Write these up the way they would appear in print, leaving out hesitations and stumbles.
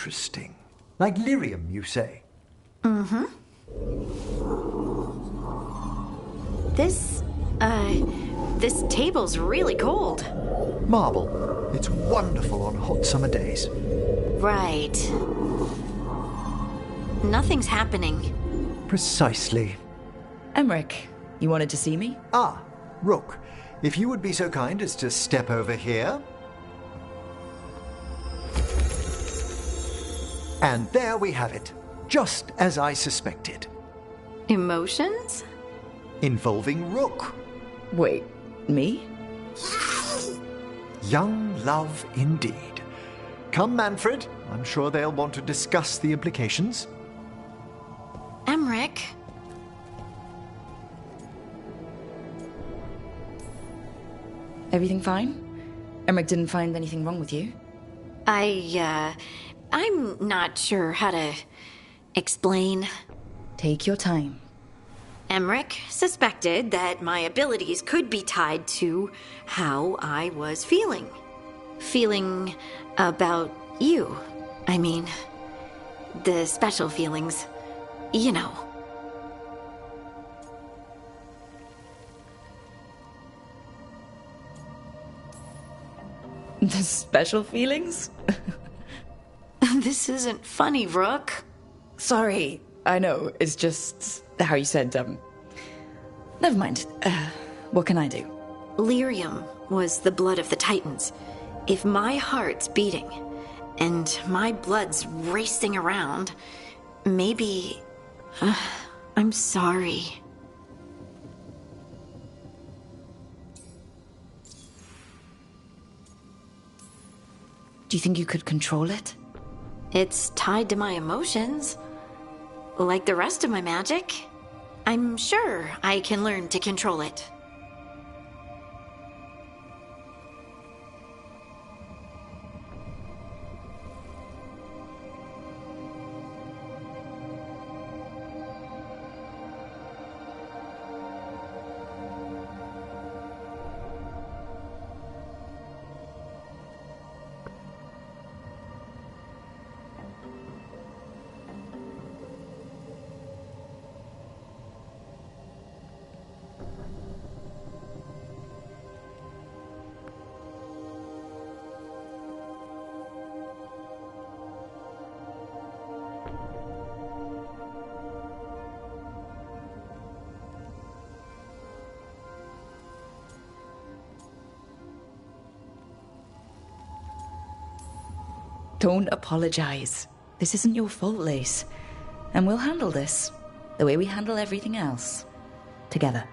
Interesting. Like lyrium, you say? Mm-hmm. This table's really cold. Marble. It's wonderful on hot summer days. Right. Nothing's happening. Precisely. Emmerich, you wanted to see me? Ah, Rook. If you would be so kind as to step over here. And there we have it. Just as I suspected. Emotions? Involving Rook. Wait, me? Young love indeed. Come, Manfred. I'm sure they'll want to discuss the implications. Emmerich? Everything fine? Emmerich didn't find anything wrong with you? I'm not sure how to explain. Take your time. Emmerich suspected that my abilities could be tied to how I was feeling. Feeling about you. I mean, the special feelings. You know. The special feelings? This isn't funny, Rook. Sorry, I know, it's just how you said, Never mind. What can I do? Lyrium was the blood of the Titans. If my heart's beating, and my blood's racing around, maybe... I'm sorry. Do you think you could control it? It's tied to my emotions. Like the rest of my magic. I'm sure I can learn to control it. Don't apologize. This isn't your fault, Lace. And we'll handle this the way we handle everything else. Together.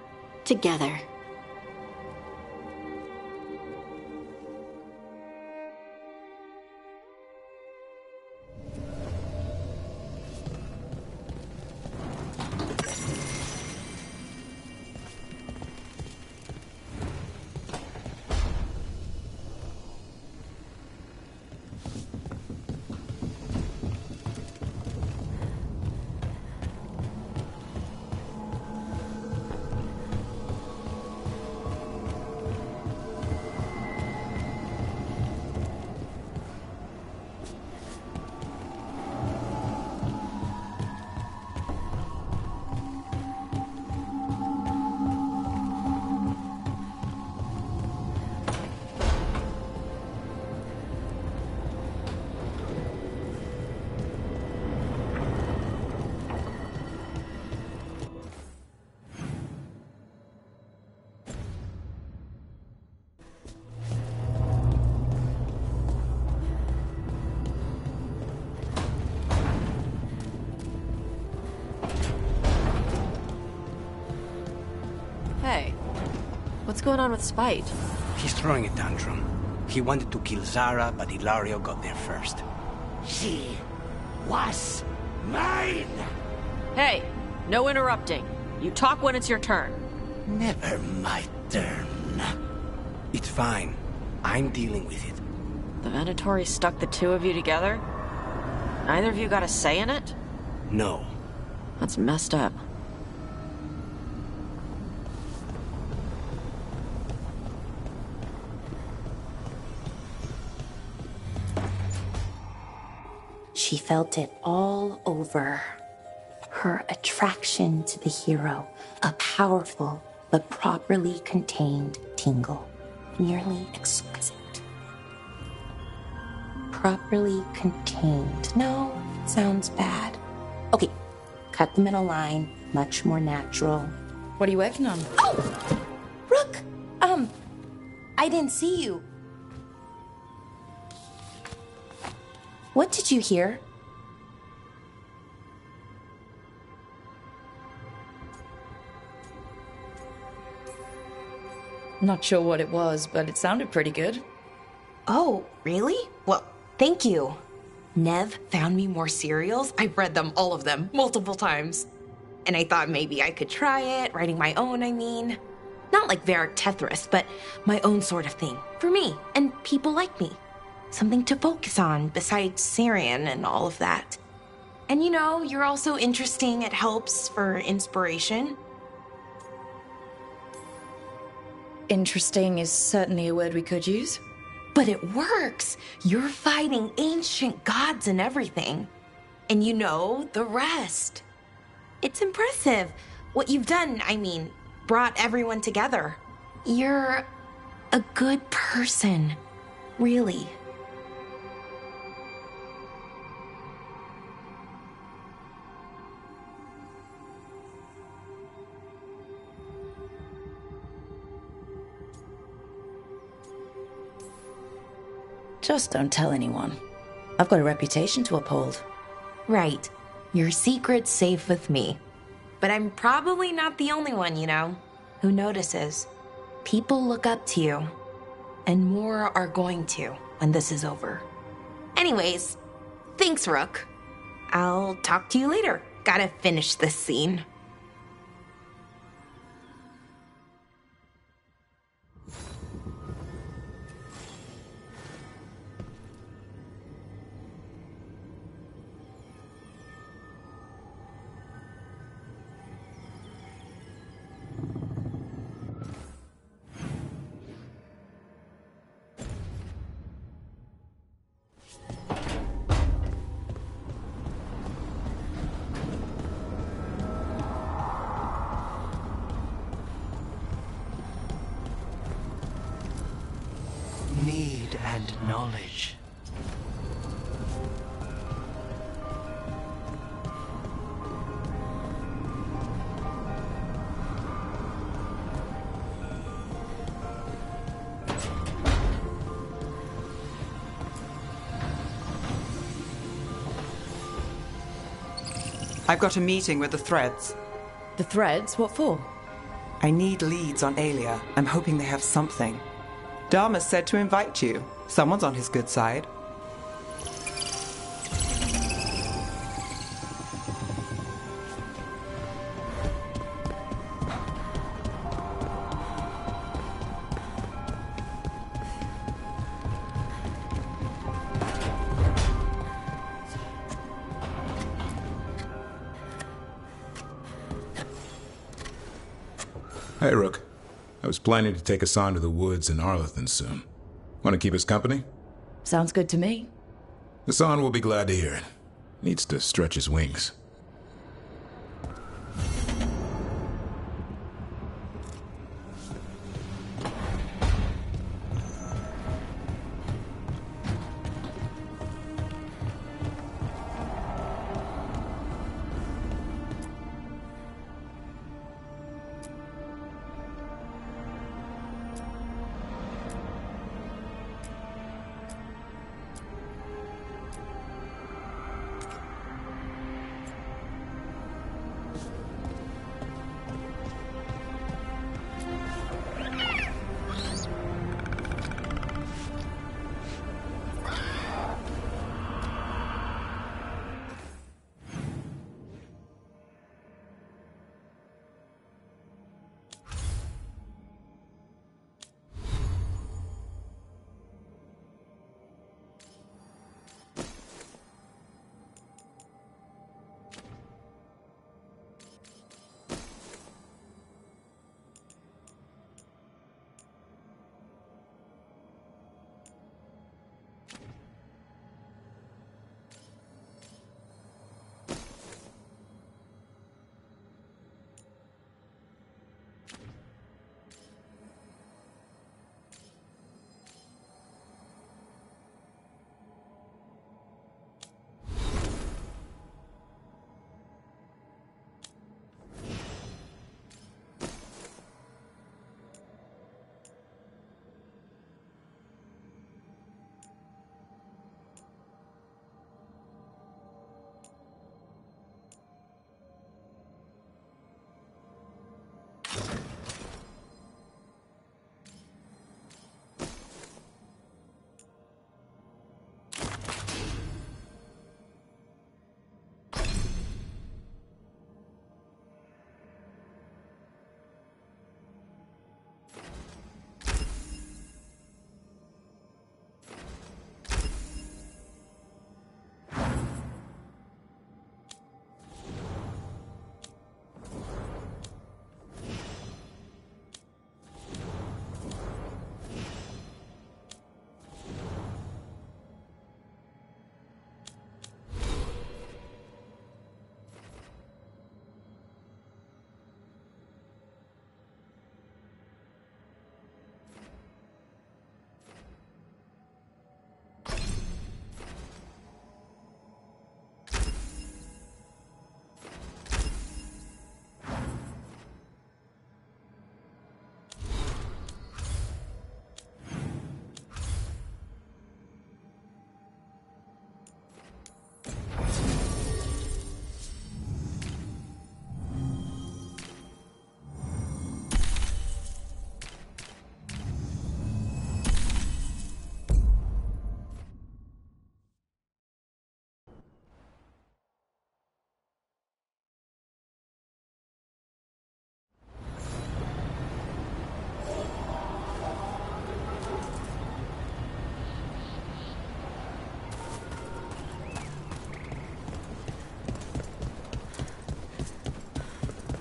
Together. Hey, what's going on with Spite? He's throwing a tantrum. He wanted to kill Zara, but Ilario got there first. She was mine! Hey, no interrupting. You talk when it's your turn. Never my turn. It's fine. I'm dealing with it. The Venatori stuck the two of you together? Neither of you got a say in it? No. That's messed up. felt it all over. Her attraction to the hero, a powerful but properly contained tingle, nearly exquisite. Properly contained. No, sounds bad. Okay, cut the middle line, much more natural. What are you working on? Oh! Rook! I didn't see you. What did you hear? Not sure what it was, but it sounded pretty good. Oh, really? Well, thank you. Nev found me more cereals. I've read them, all of them, multiple times. And I thought maybe I could try it, writing my own, I mean. Not like Varric Tethrus, but my own sort of thing. For me, and people like me. Something to focus on besides Syrian and all of that. And you know, you're also interesting. It helps for inspiration. Interesting is certainly a word we could use. But it works. You're fighting ancient gods and everything. And you know the rest. It's impressive. What you've done, I mean, brought everyone together. You're a good person. Really. Just don't tell anyone. I've got a reputation to uphold. Right. Your secret's safe with me. But I'm probably not the only one, you know, who notices. People look up to you. And more are going to when this is over. Anyways, thanks, Rook. I'll talk to you later. Gotta finish this scene. Need and knowledge. I've got a meeting with the Threads. The threads? What for? I need leads on Aelia. I'm hoping they have something. Dharma said to invite you. Someone's on his good side. Hey, Rook. I was planning to take Hassan to the woods in Arlethan soon. Want to keep us company? Sounds good to me. Hassan will be glad to hear it. Needs to stretch his wings.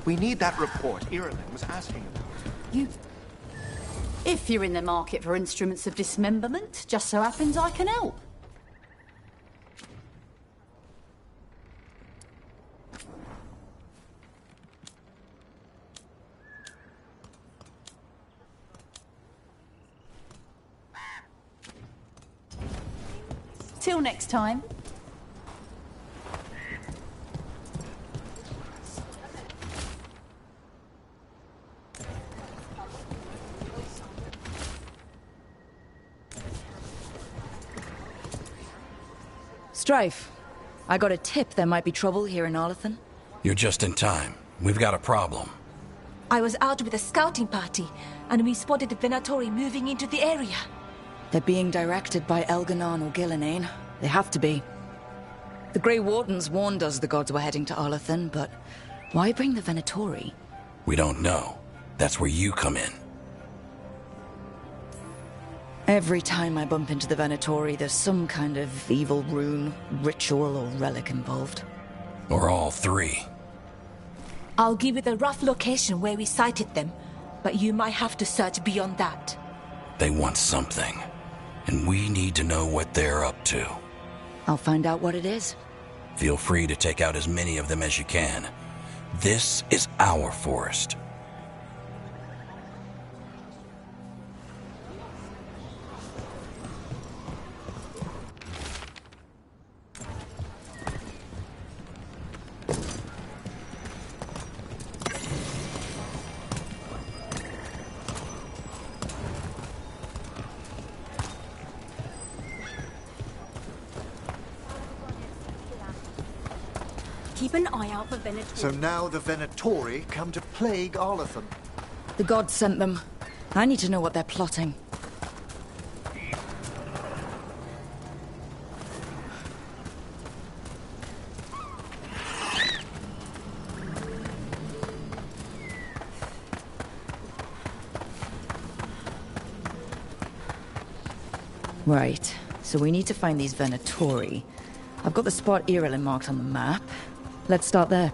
We need that report Ireland was asking about. You... If you're in the market for instruments of dismemberment, just so happens I can help. Till next time. Strife, I got a tip there might be trouble here in Arlathan. You're just in time. We've got a problem. I was out with a scouting party, and we spotted the Venatori moving into the area. They're being directed by Elganon or Gillenane. They have to be. The Grey Wardens warned us the gods were heading to Arlathan, but why bring the Venatori? We don't know. That's where you come in. Every time I bump into the Venatori, there's some kind of evil rune, ritual, or relic involved. Or all three. I'll give you the rough location where we sighted them, but you might have to search beyond that. They want something, and we need to know what they're up to. I'll find out what it is. Feel free to take out as many of them as you can. This is our forest. Keep an eye out for Venatori. So now the Venatori come to plague Arlathan. The gods sent them. I need to know what they're plotting. Right, so we need to find these Venatori. I've got the spot Ireland marked on the map. Let's start there.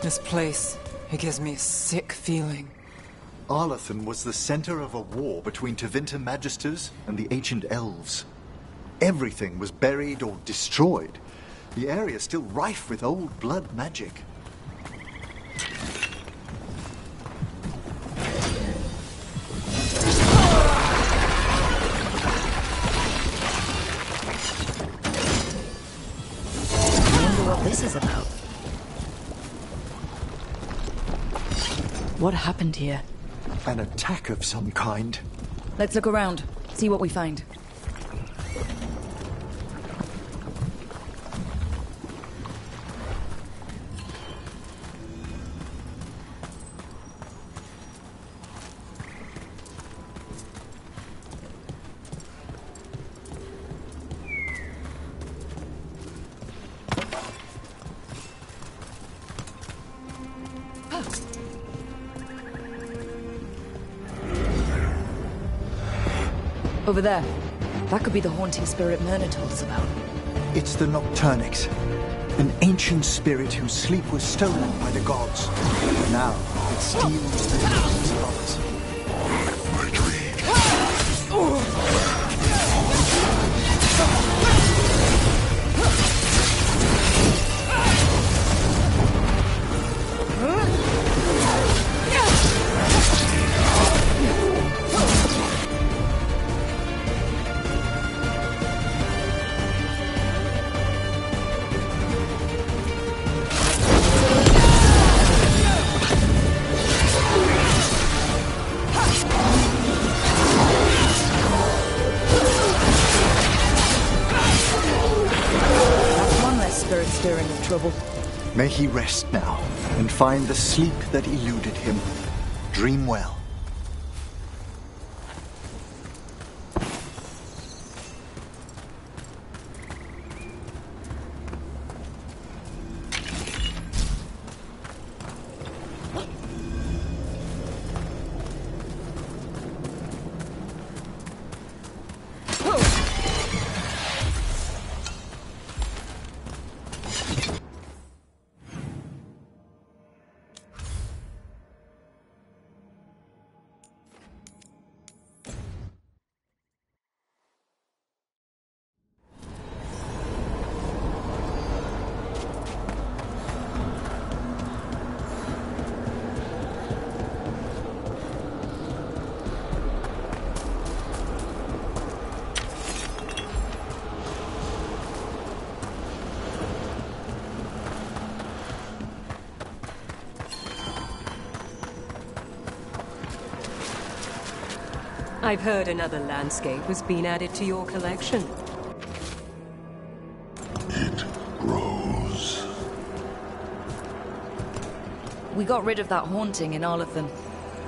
This place, it gives me a sick feeling. Arlathan was the center of a war between Tevinter Magisters and the ancient elves. Everything was buried or destroyed. The area is still rife with old blood magic. I wonder what this is about. What happened here? An attack of some kind. Let's look around, see what we find. Over there. That could be the haunting spirit Myrna told us about. It's the Nocturnix, an ancient spirit whose sleep was stolen by the gods. Now it steals the dreams of others. My dreams. May he rest now, and find the sleep that eluded him. Dream well. I've heard another landscape has been added to your collection. It grows. We got rid of that haunting in Arlathan.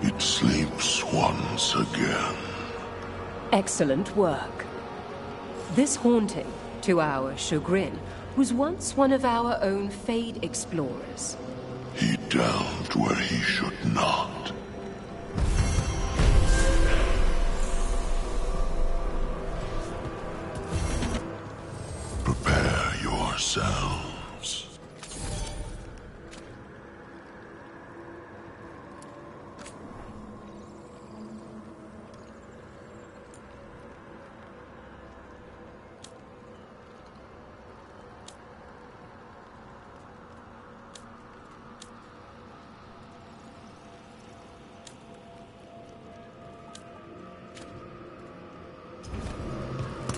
It sleeps once again. Excellent work. This haunting, to our chagrin, was once one of our own Fade explorers. He delved where he should not. Prepare yourselves.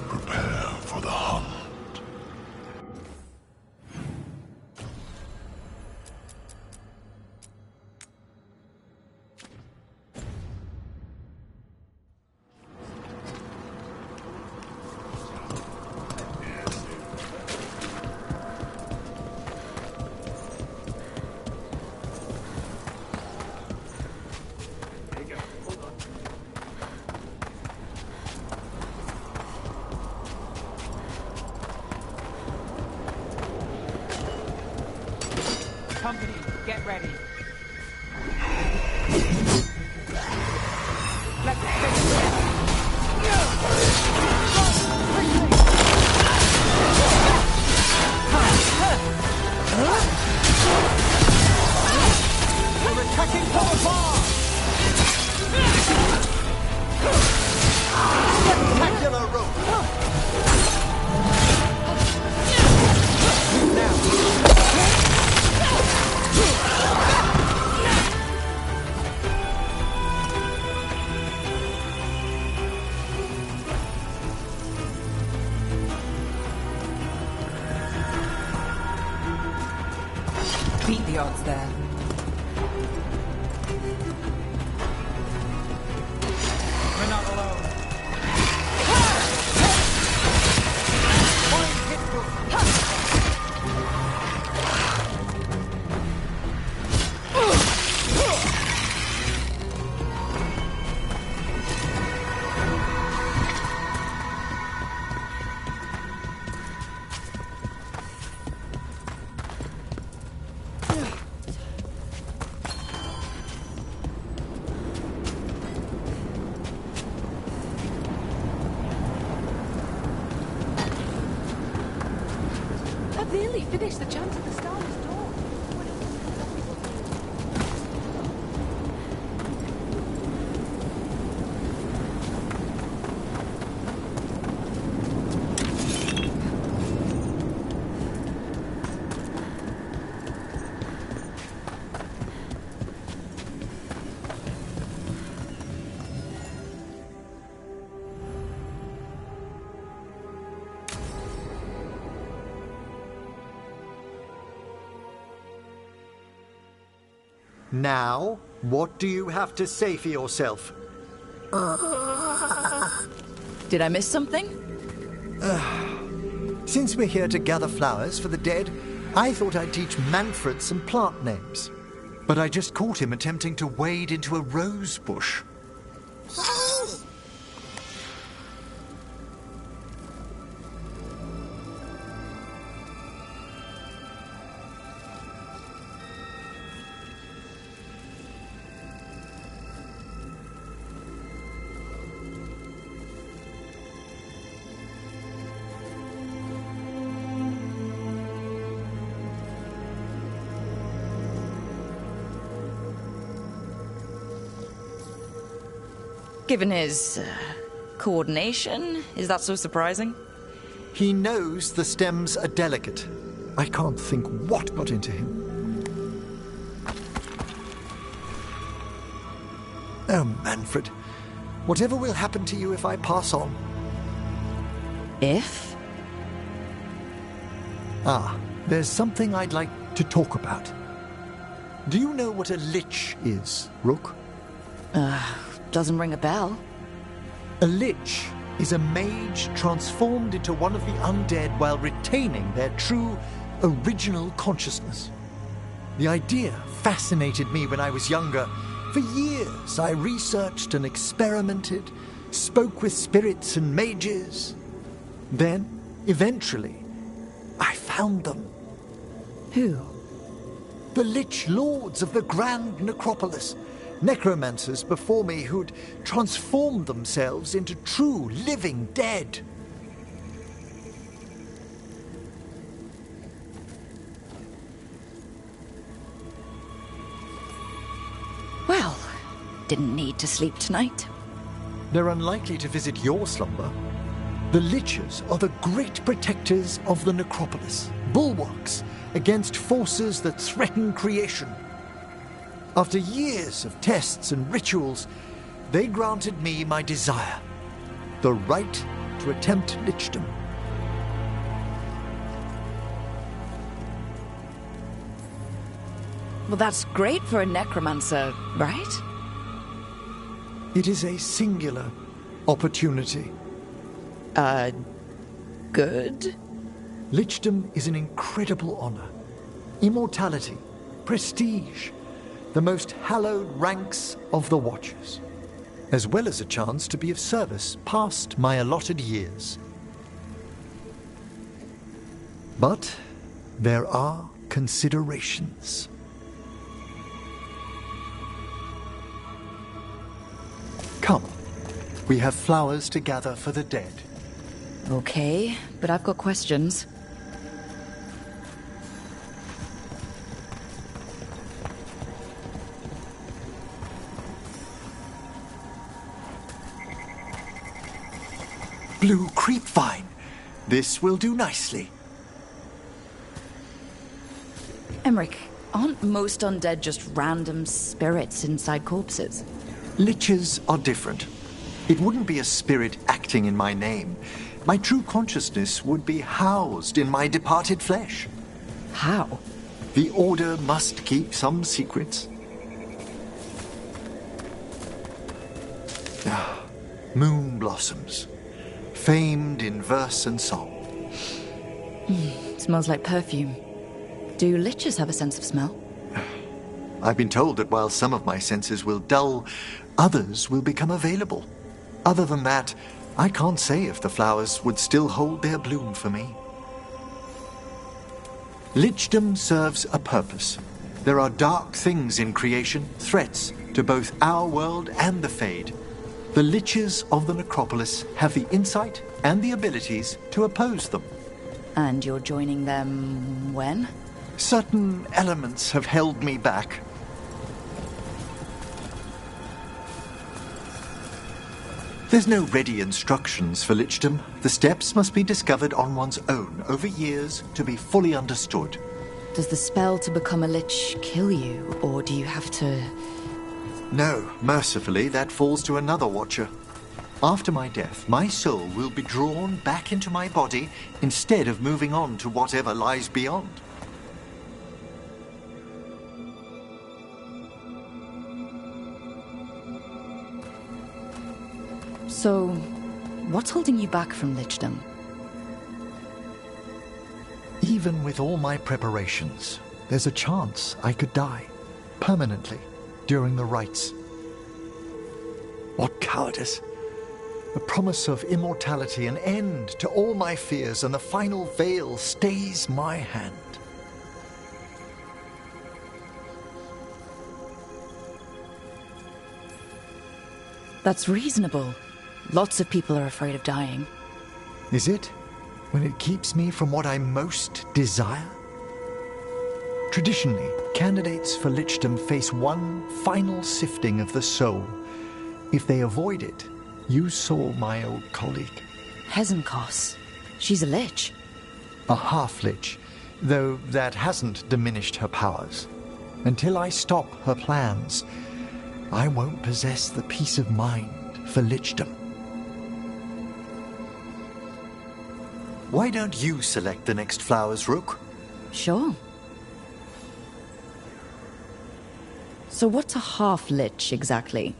Prepare for the hunt. Company, get ready. Let's We're attacking from afar! Spectacular rope! beat the odds there. We're not alone. I've nearly finished the chant of the Starless Dawn. Now, what do you have to say for yourself? Did I miss something? Since we're here to gather flowers for the dead, I thought I'd teach Manfred some plant names, but I just caught him attempting to wade into a rose bush. Given his coordination, is that so surprising? He knows the stems are delicate. I can't think what got into him. Oh, Manfred. Whatever will happen to you if I pass on? If? There's something I'd like to talk about. Do you know what a lich is, Rook? Doesn't ring a bell. A lich is a mage transformed into one of the undead while retaining their true, original consciousness. The idea fascinated me when I was younger. For years, I researched and experimented, spoke with spirits and mages. Then, eventually, I found them. Who? The Lich Lords of the Grand Necropolis. Necromancers before me who'd transformed themselves into true living dead. Well, didn't need to sleep tonight. They're unlikely to visit your slumber. The Liches are the great protectors of the necropolis, bulwarks against forces that threaten creation. After years of tests and rituals, they granted me my desire, the right to attempt lichdom. Well, that's great for a necromancer, right? It is a singular opportunity. Good? Lichdom is an incredible honor. Immortality, prestige, the most hallowed ranks of the Watchers, as well as a chance to be of service past my allotted years. But there are considerations. Come, we have flowers to gather for the dead. Okay, but I've got questions. Blue creepvine. This will do nicely. Emmerich, aren't most undead just random spirits inside corpses? Liches are different. It wouldn't be a spirit acting in my name. My true consciousness would be housed in my departed flesh. How? The Order must keep some secrets. Moon blossoms, famed in verse and song. Smells like perfume. Do liches have a sense of smell? I've been told that while some of my senses will dull, others will become available. Other than that, I can't say if the flowers would still hold their bloom for me. Lichdom serves a purpose. There are dark things in creation, threats to both our world and the Fade. The Liches of the Necropolis have the insight and the abilities to oppose them. And you're joining them when? Certain elements have held me back. There's no ready instructions for lichdom. The steps must be discovered on one's own over years to be fully understood. Does the spell to become a lich kill you, or do you have to... No, mercifully, that falls to another watcher. After my death, my soul will be drawn back into my body instead of moving on to whatever lies beyond. So, what's holding you back from lichdom? Even with all my preparations, there's a chance I could die permanently during the rites. What cowardice! The promise of immortality, an end to all my fears, and the final veil stays my hand. That's reasonable. Lots of people are afraid of dying. Is it? When it keeps me from what I most desire? Traditionally, candidates for lichdom face one final sifting of the soul. If they avoid it, you saw my old colleague. Hezenkos. She's a lich. A half-lich, though that hasn't diminished her powers. Until I stop her plans, I won't possess the peace of mind for lichdom. Why don't you select the next flowers, Rook? Sure. So what's a half-lich exactly?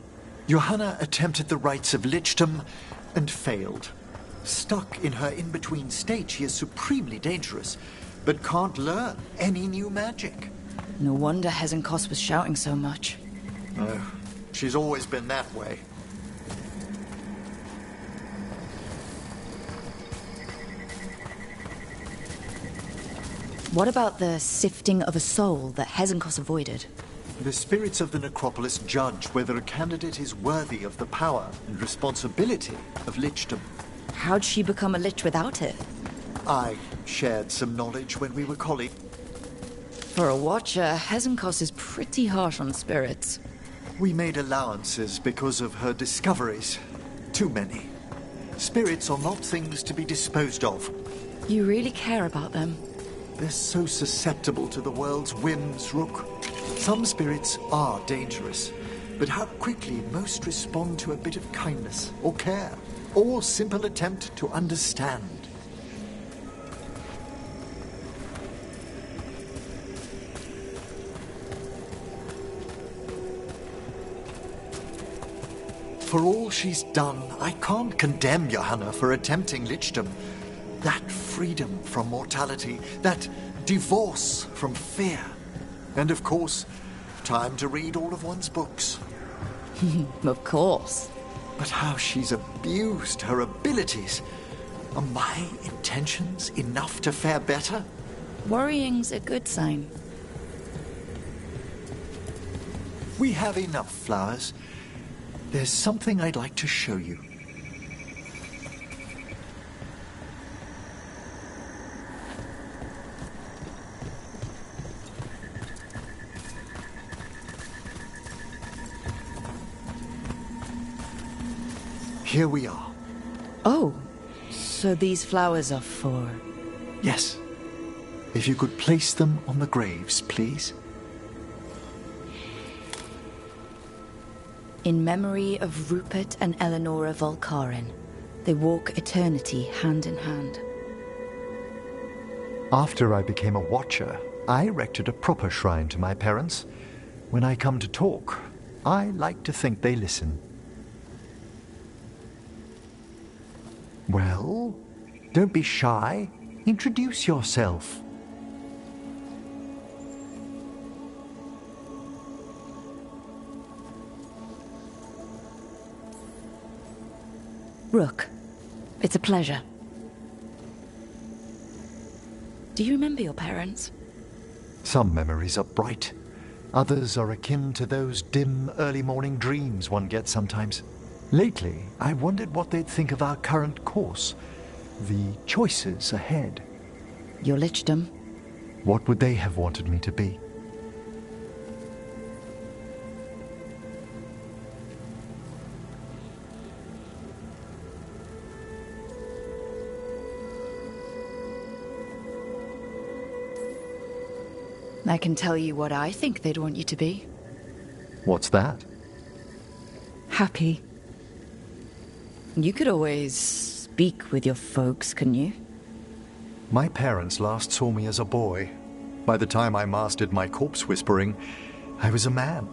Johanna attempted the rites of lichdom and failed. Stuck in her in-between state, she is supremely dangerous, but can't learn any new magic. No wonder Hezenkos was shouting so much. Oh, she's always been that way. What about the sifting of a soul that Hezenkos avoided? The spirits of the necropolis judge whether a candidate is worthy of the power and responsibility of lichdom. How'd she become a lich without it? I shared some knowledge when we were colleagues. For a watcher, Hezenkos is pretty harsh on spirits. We made allowances because of her discoveries. Too many. Spirits are not things to be disposed of. You really care about them? They're so susceptible to the world's whims, Rook. Some spirits are dangerous, but how quickly most respond to a bit of kindness or care, or simple attempt to understand. For all she's done, I can't condemn Johanna for attempting lichdom. That freedom from mortality, that divorce from fear. And of course, time to read all of one's books. Of course. But how she's abused her abilities. Are my intentions enough to fare better? Worrying's a good sign. We have enough flowers. There's something I'd like to show you. Here we are. Oh, so these flowers are for... Yes. If you could place them on the graves, please. In memory of Rupert and Eleonora Volkarin, they walk eternity hand in hand. After I became a watcher, I erected a proper shrine to my parents. When I come to talk, I like to think they listen. Well, don't be shy. Introduce yourself. Rook, it's a pleasure. Do you remember your parents? Some memories are bright. Others are akin to those dim early morning dreams one gets sometimes. Lately, I wondered what they'd think of our current course, the choices ahead. Your lichdom? What would they have wanted me to be? I can tell you what I think they'd want you to be. What's that? Happy. You could always speak with your folks, couldn't you? My parents last saw me as a boy. By the time I mastered my corpse whispering, I was a man.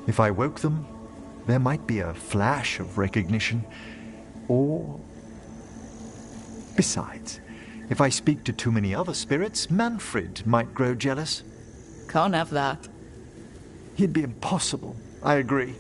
If I woke them, there might be a flash of recognition. Or... Besides, If I speak to too many other spirits, Manfred might grow jealous. Can't have that. He'd be impossible. I agree.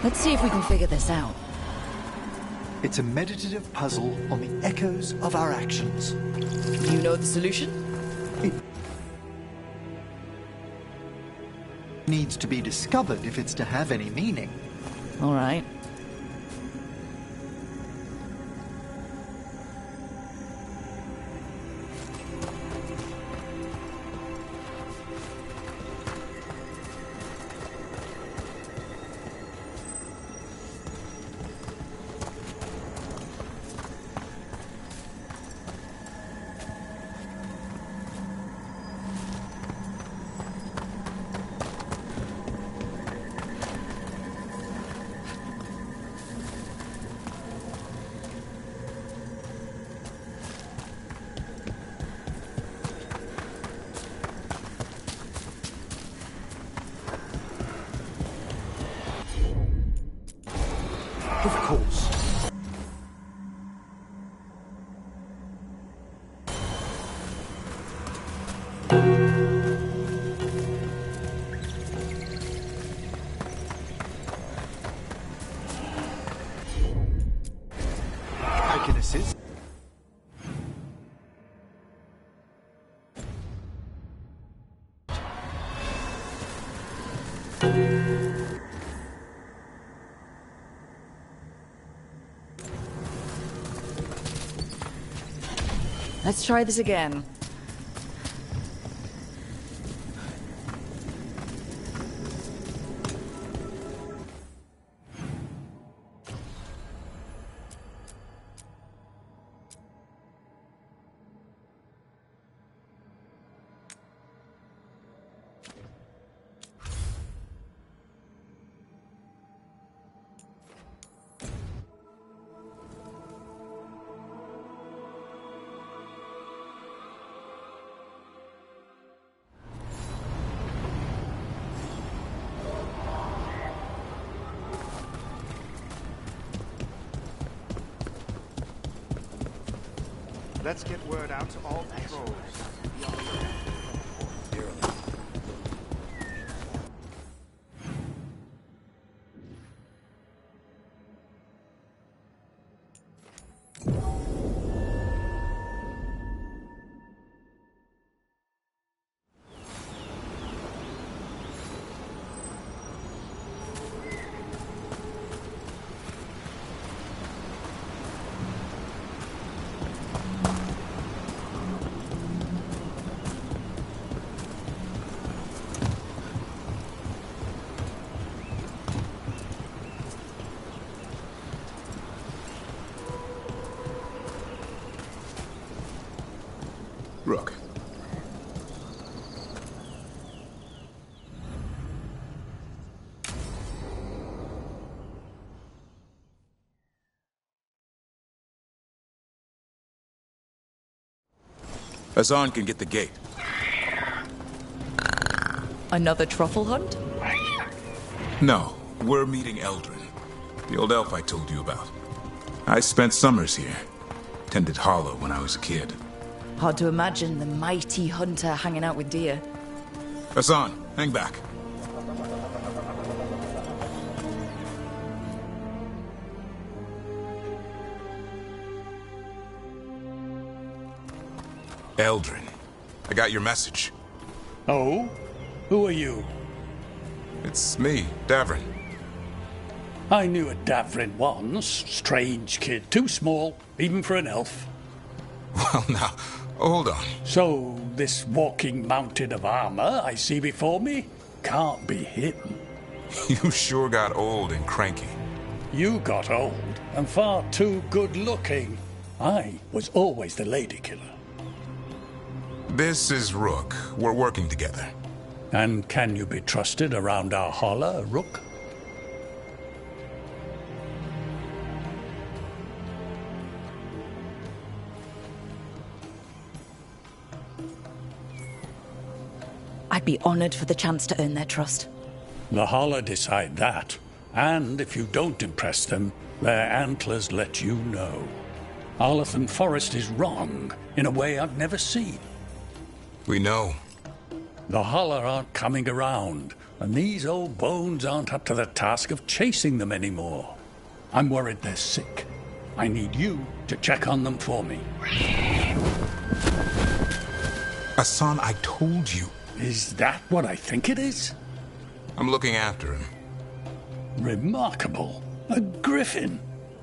Let's see if we can figure this out. It's a meditative puzzle on the echoes of our actions. You know the solution? It needs to be discovered if it's to have any meaning. All right. Of course. I can assist. Let's try this again. Let's get word out to all patrols. Rook. Hassan can get the gate. Another truffle hunt? No, we're meeting Eldrin, the old elf I told you about. I spent summers here. Tended Hollow when I was a kid. Hard to imagine the mighty hunter hanging out with deer. Hassan, hang back. Eldrin, I got your message. Oh? Who are you? It's me, Davrin. I knew a Davrin once. Strange kid. Too small, even for an elf. Well, now, hold on. So, this walking mountain of armor I see before me can't be him. You sure got old and cranky. You got old and far too good-looking. I was always the lady killer. This is Rook. We're working together. And can you be trusted around our holler, Rook? I'd be honored for the chance to earn their trust. The holler decide that. And if you don't impress them, their antlers let you know. Arlathan Forest is wrong in a way I've never seen. We know. The holler aren't coming around, and these old bones aren't up to the task of chasing them anymore. I'm worried they're sick. I need you to check on them for me. Hassan, I told you. Is that what I think it is? I'm looking after him. Remarkable. A griffin.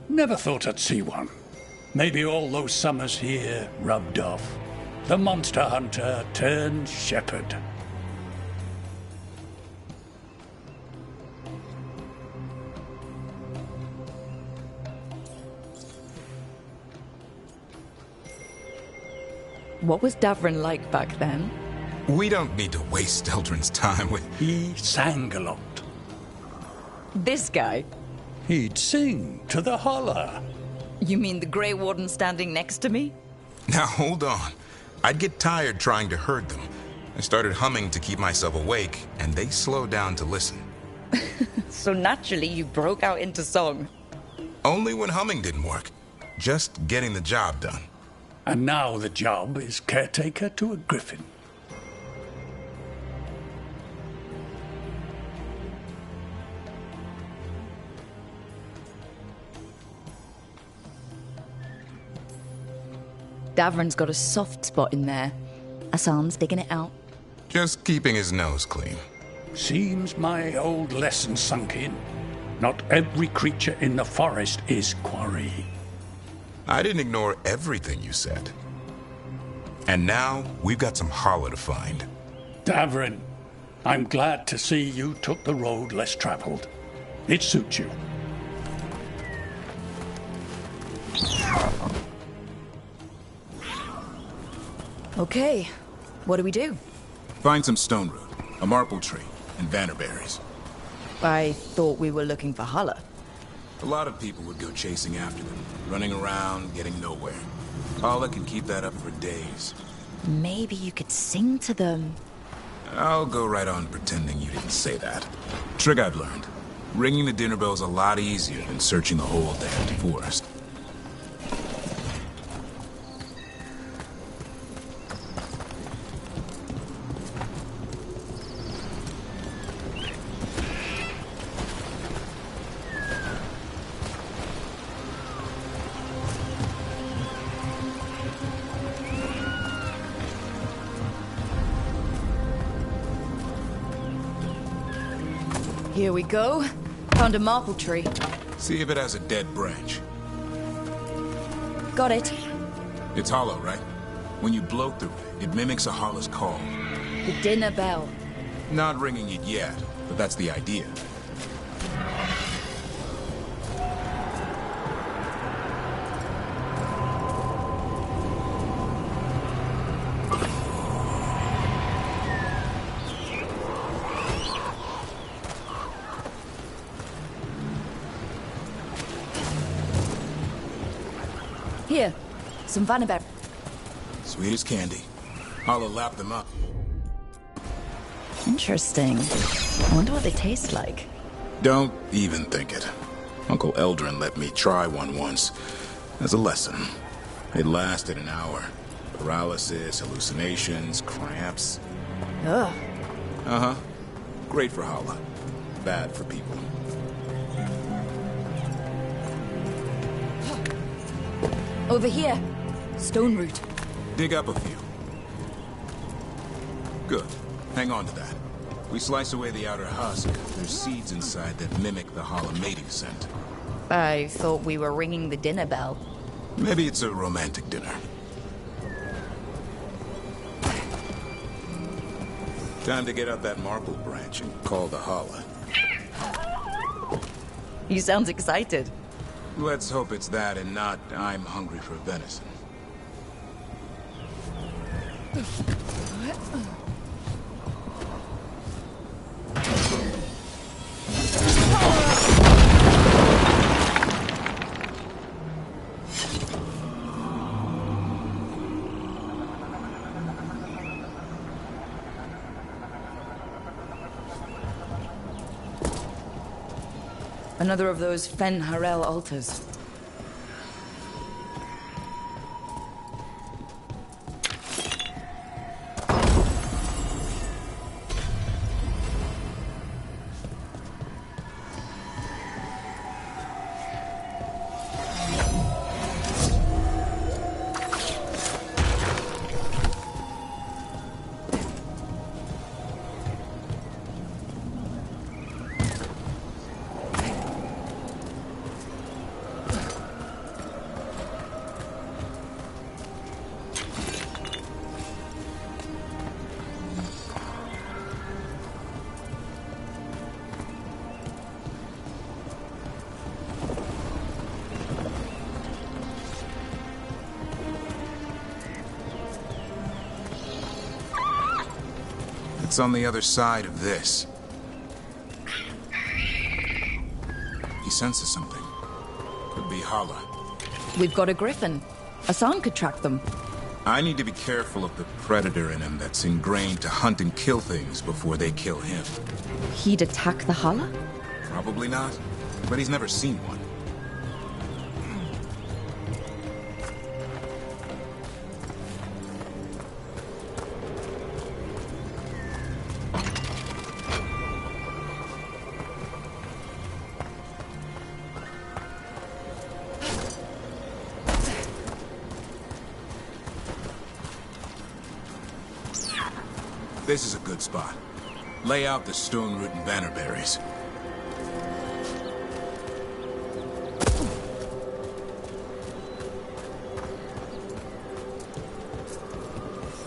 Never thought I'd see one. Maybe all those summers here rubbed off. The monster hunter turned shepherd. What was Davrin like back then? We don't need to waste Eldrin's time with... He sang a lot. This guy? He'd sing to the holler. You mean the Grey Warden standing next to me? Now, hold on. I'd get tired trying to herd them. I started humming to keep myself awake, and they slowed down to listen. So naturally, you broke out into song. Only when humming didn't work. Just getting the job done. And now the job is caretaker to a griffin. Davrin's got a soft spot in there. Hassan's digging it out. Just keeping his nose clean. Seems my old lesson sunk in. Not every creature in the forest is quarry. I didn't ignore everything you said. And now, we've got some holler to find. Davrin, I'm glad to see you took the road less traveled. It suits you. Okay, what do we do? Find some stone root, a marple tree, and vannerberries. I thought we were looking for holler. A lot of people would go chasing after them, running around, getting nowhere. Holler can keep that up for days. Maybe you could sing to them. I'll go right on pretending you didn't say that. Trick I've learned. Ringing the dinner bell's a lot easier than searching the whole damn forest. Here we go. Found a marple tree. See if it has a dead branch. Got it. It's hollow, right? When you blow through it, it mimics a holler's call. The dinner bell. Not ringing it yet, but that's the idea. Here, some vanneberry. Sweet as candy. I'll lap them up. Interesting. I wonder what they taste like. Don't even think it. Uncle Eldrin let me try one once, as a lesson. It lasted an hour. Paralysis, hallucinations, cramps. Ugh. Uh-huh. Great for Hala. Bad for people. Over here. Stone root. Dig up a few. Good. Hang on to that. We slice away the outer husk. There's seeds inside that mimic the Hala mating scent. I thought we were ringing the dinner bell. Maybe it's a romantic dinner. Time to get out that marble branch and call the Hala. You sound excited. Let's hope it's that and not I'm hungry for venison. Another of those Fen Harel altars. It's on the other side of this. He senses something. Could be Hala. We've got a griffin. Asan could track them. I need to be careful of the predator in him that's ingrained to hunt and kill things before they kill him. He'd attack the Hala? Probably not, but he's never seen one. This is a good spot. Lay out the stone root and bannerberries.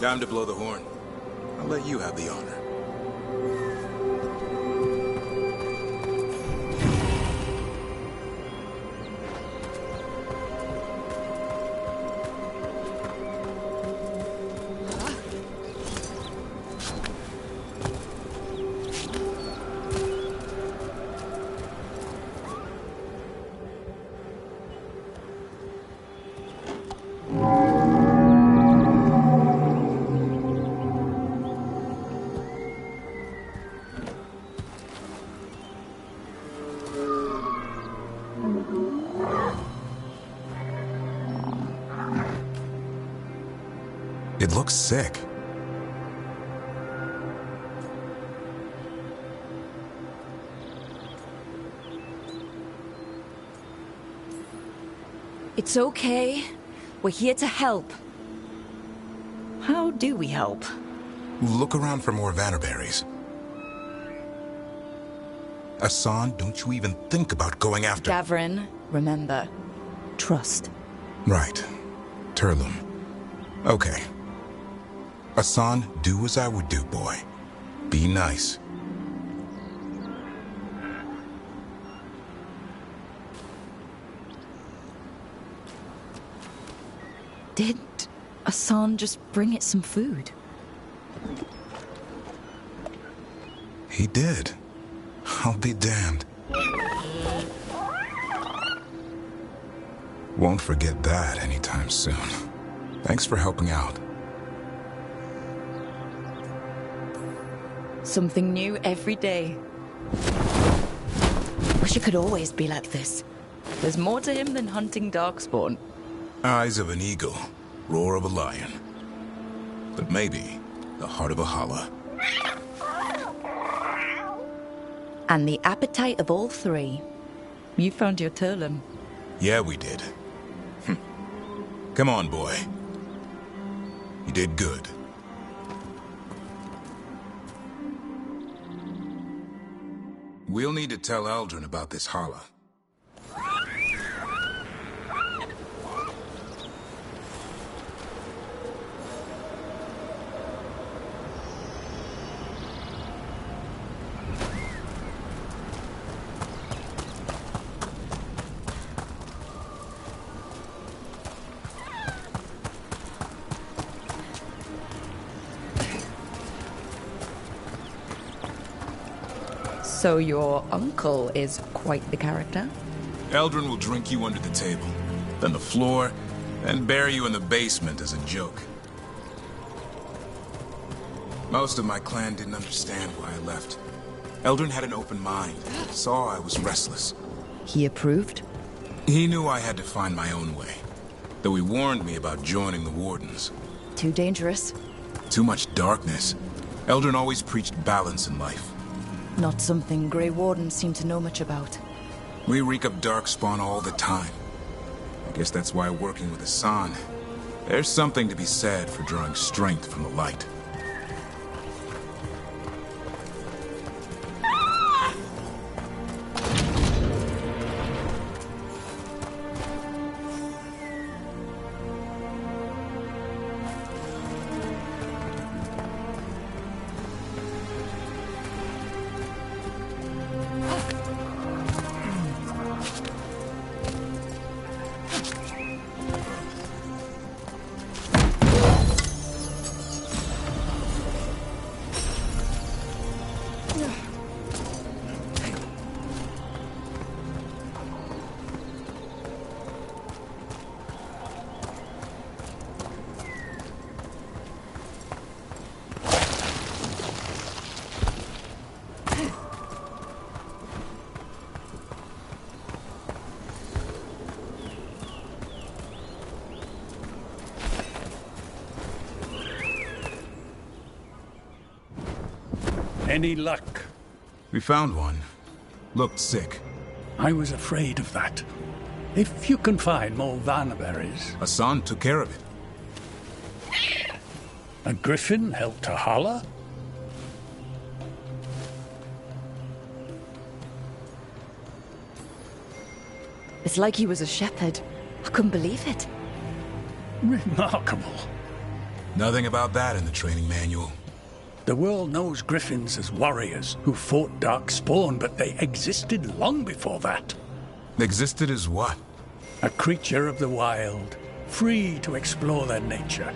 Time to blow the horn. I'll let you have the honor. It looks sick. It's okay. We're here to help. How do we help? Look around for more vannerberries. Asan, don't you even think about going after... Gavrin, remember. Trust. Right. Turlum. Okay. Asan, do as I would do, boy. Be nice. Did Asan just bring it some food? He did. I'll be damned. Won't forget that anytime soon. Thanks for helping out. Something new every day. Wish it could always be like this. There's more to him than hunting darkspawn. Eyes of an eagle, roar of a lion. But maybe the heart of a holler. And the appetite of all three. You found your Turlum. Yeah, we did. Come on, boy. You did good. We'll need to tell Eldrin about this holler. So your uncle is quite the character? Eldrin will drink you under the table, then the floor, then bury you in the basement as a joke. Most of my clan didn't understand why I left. Eldrin had an open mind, saw I was restless. He approved? He knew I had to find my own way, though he warned me about joining the Wardens. Too dangerous? Too much darkness. Eldrin always preached balance in life. Not something Grey Wardens seem to know much about. We reek of darkspawn all the time. I guess that's why working with Hassan, there's something to be said for drawing strength from the light. Any luck? We found one. Looked sick. I was afraid of that. If you can find more Vanaberries... Hassan took care of it. A griffin helped to holler? It's like he was a shepherd. I couldn't believe it. Remarkable. Nothing about that in the training manual. The world knows griffins as warriors who fought darkspawn, but they existed long before that. Existed as what? A creature of the wild, free to explore their nature.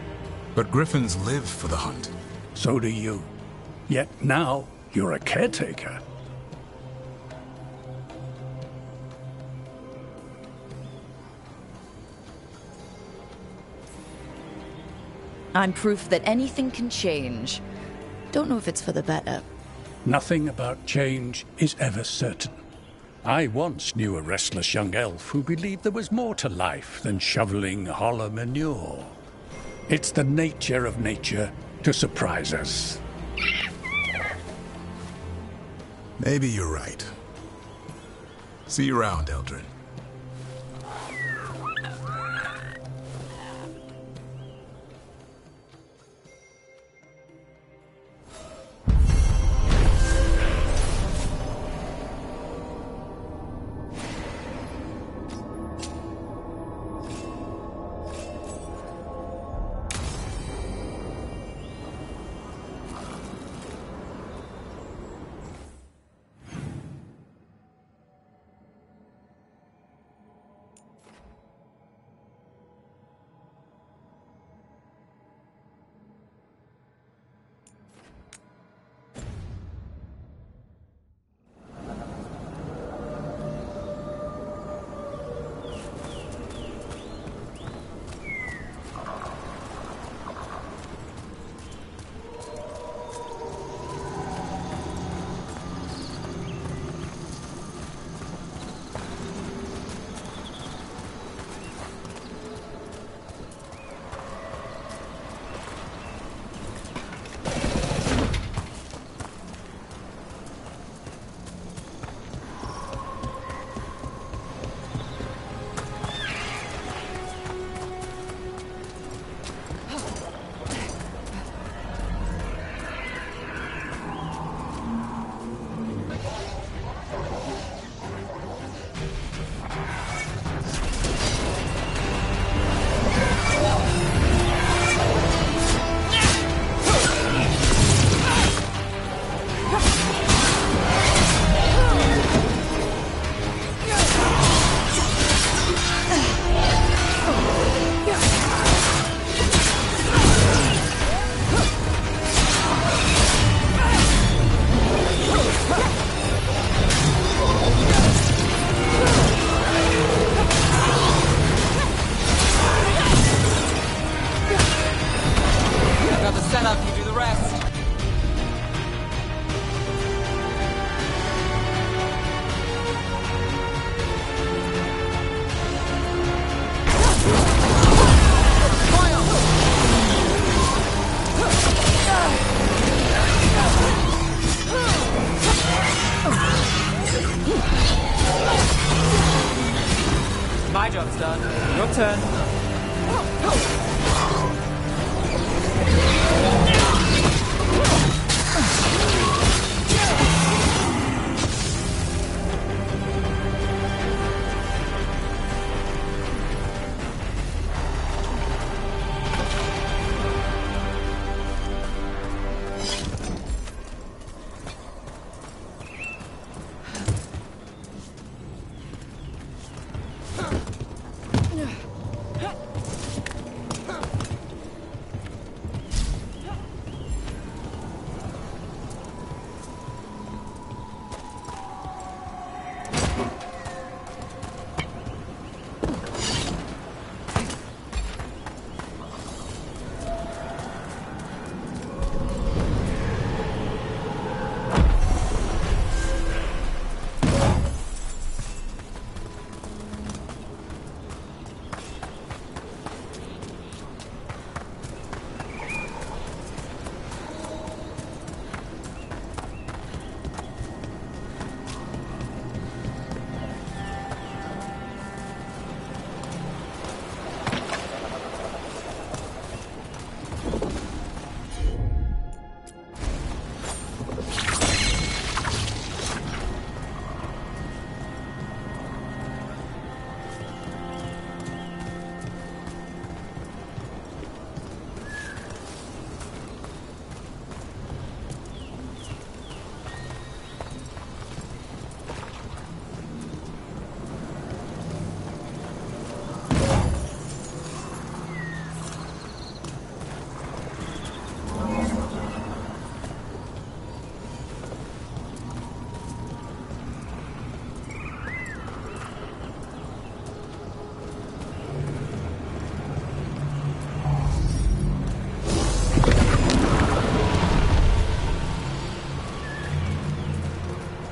But griffins live for the hunt. So do you. Yet now, you're a caretaker. I'm proof that anything can change. Don't know if it's for the better. Nothing about change is ever certain. I once knew a restless young elf who believed there was more to life than shoveling hollow manure. It's the nature of nature to surprise us. Maybe you're right. See you around, Eldrin.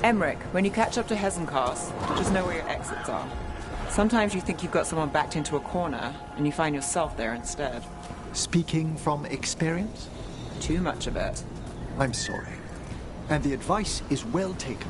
Emmerich, when you catch up to Hesenkars, just know where your exits are. Sometimes you think you've got someone backed into a corner, and you find yourself there instead. Speaking from experience? Too much of it. I'm sorry. And the advice is well taken.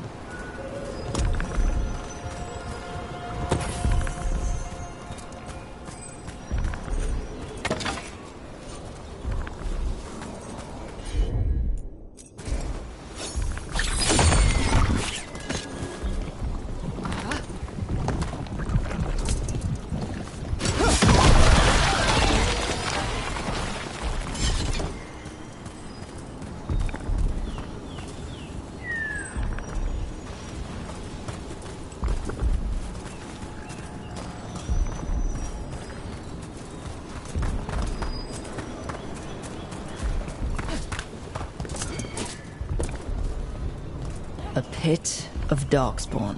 A pit of darkspawn.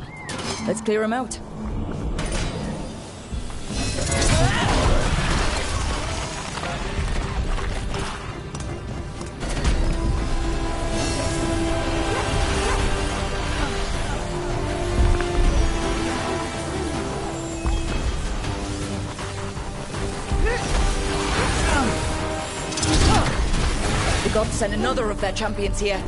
Let's clear him out. The gods sent another of their champions here.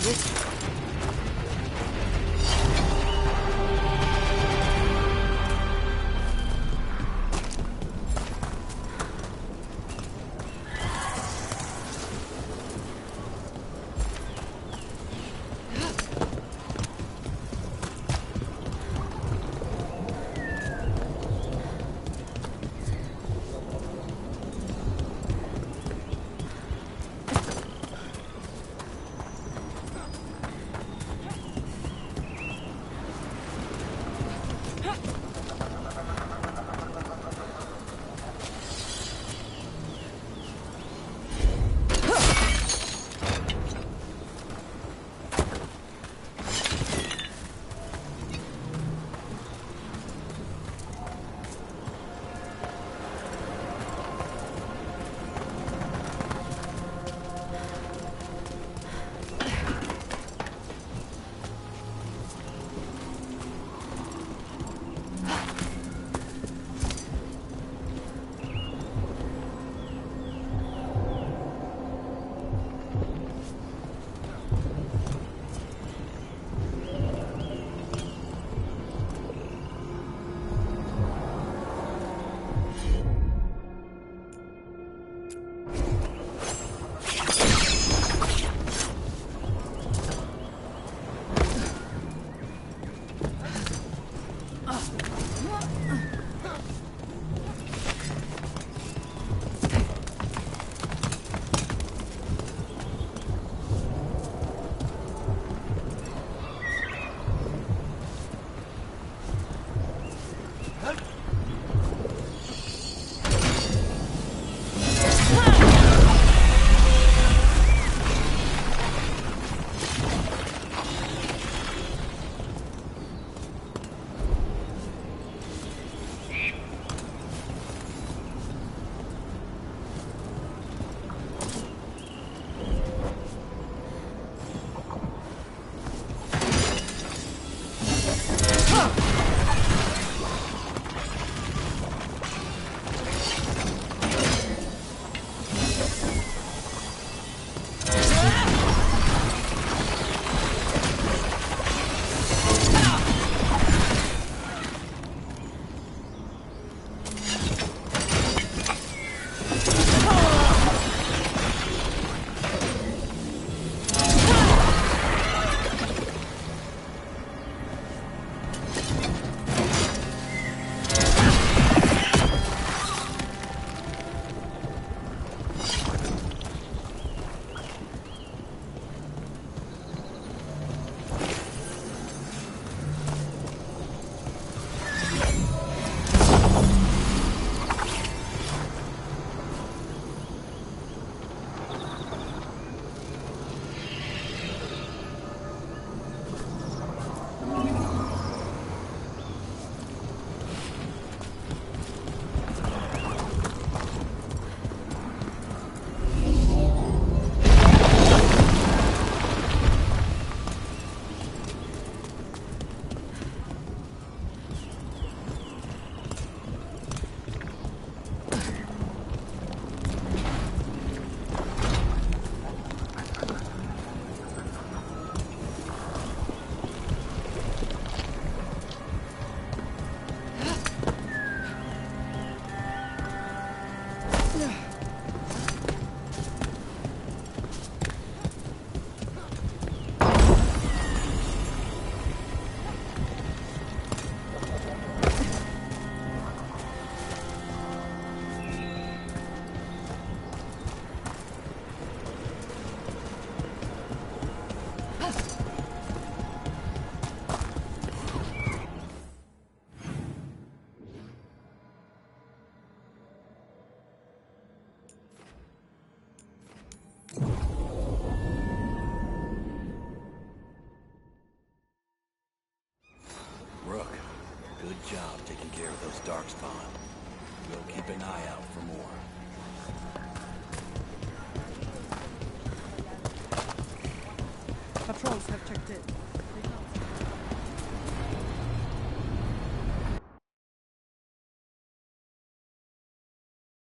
this. Darkspawn. We'll keep an eye out for more. Patrols have checked in.